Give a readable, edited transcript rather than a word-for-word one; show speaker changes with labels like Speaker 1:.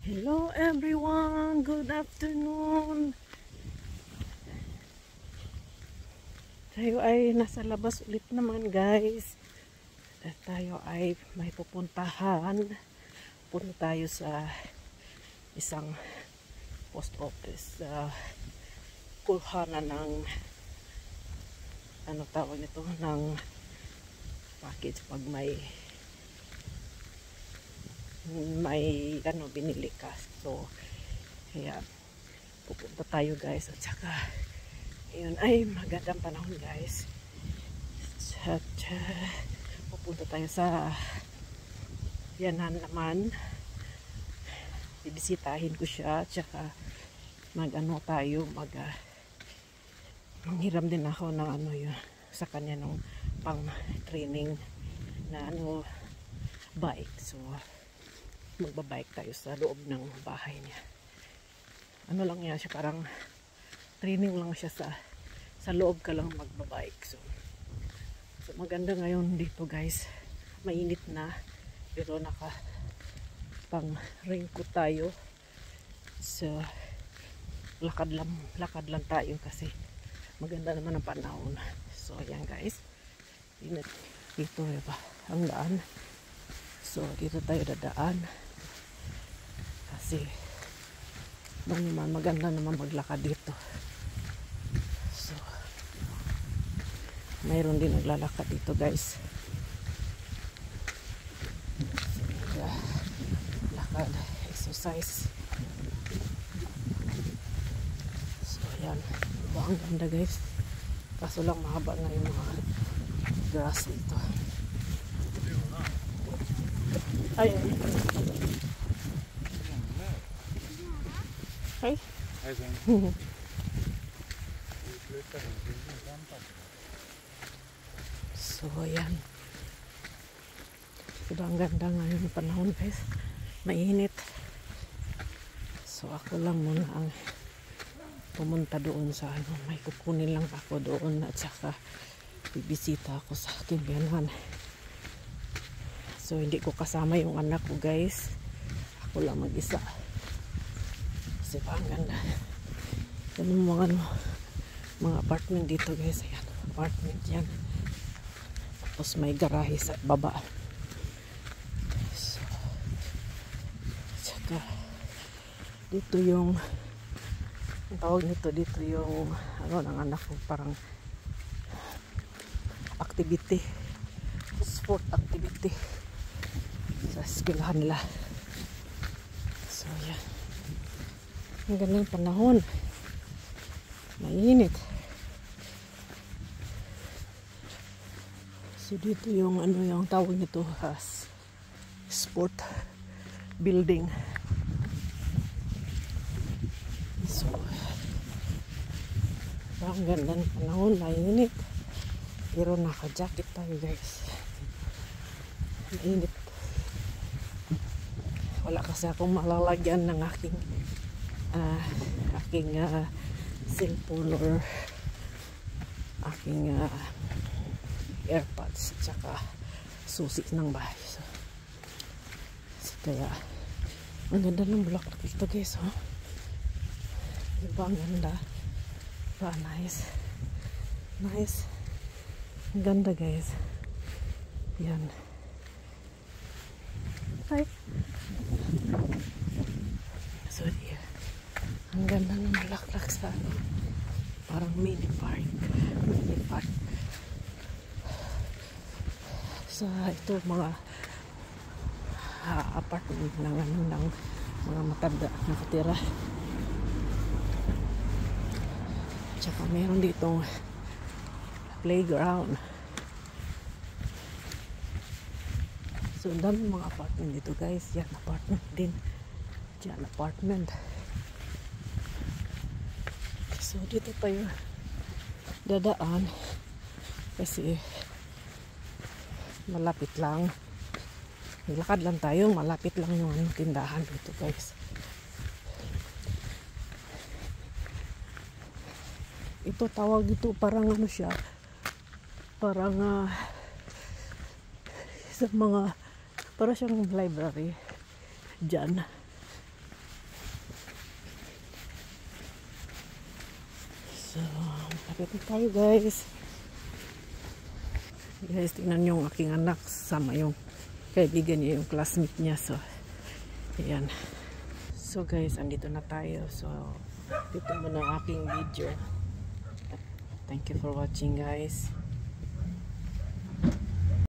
Speaker 1: Hello everyone, good afternoon. Tayo ay nasa labas ulit naman guys. At tayo ay may pupuntahan. Punta tayo sa isang post office. Kuhanan ng ano tawag nito, ng package pag may ano binili ka. So kaya pupunta tayo guys, at saka yun ay magandang panahon guys. At pupunta tayo sa yanan naman, bibisitahin ko siya, at saka mag-ano tayo, manghiram din ako ng ano yun sa kanya, ng pang training na ano bike. So magbabike tayo sa loob ng bahay niya. Ano lang yan siya, parang training lang siya sa loob ka lang magbabike. So maganda ngayon dito guys, mainit na pero naka pang raincoat tayo. So lakad lang tayo kasi maganda naman ang panahon. So ayan guys, dito ba ang daan. So dito tayo dadaan kasi maganda naman maglakad dito. So mayroon din naglalakad dito guys. So, lakad, exercise. So ayan, ang ganda guys, kaso lang mahaba na yung mga grass dito. Ayun. Hej. So ayan, sobrang ganda ngayon ng panahon guys, mainit. So ako lang muna ang pumunta doon sa ano, may kukunin lang ako doon, at saka bibisita ako sa aking biyanan. So hindi ko kasama yung anak ko guys, ako lang mag-isa. Kasi pa ang ganda. Yan yung mga apartment dito guys. Ayan, apartment yan. Tapos may garahe sa baba. So tsaka dito yung ang tawag nito dito, yung ano ng anak ko, parang activity, sport activity sa eskwelahan nila. So yan, ang ganda yung panahon, mainit. So dito yung ano yung tawag nito, sport building. So ang ganda ng panahon, mainit, pero naka-jacket tayo guys. Mainit. Wala kasi akong malalagyan ng aking cellphone or aking airpods, at saka susi ng bahay. So kaya ang ganda ng bulaklak dito guys, oh. Diba ang ganda? Diba nice? Nice. Ang ganda guys. Yan. Hi. So yeah, ang ganda ng bulaklak sa parang mini park. Sa ito mga apartment ng ano, ng mga matanda nakatira. Tsaka meron ditong playground. So ang dami mga apartment dito guys. Yan apartment din. Diyan apartment. So dito tayo dadaan kasi malapit lang. Nilakad lang tayo, malapit lang yung tindahan dito guys. Ito tawag dito, parang ano siya, parang sa mga, para siyang library dyan. So, lapit na tayo guys. Guys, tingnan nyo yung aking anak. Sama yung kaibigan niya, yung classmate niya. So, ayan. So guys, andito na tayo. So, dito muna ang aking video. Thank you for watching guys.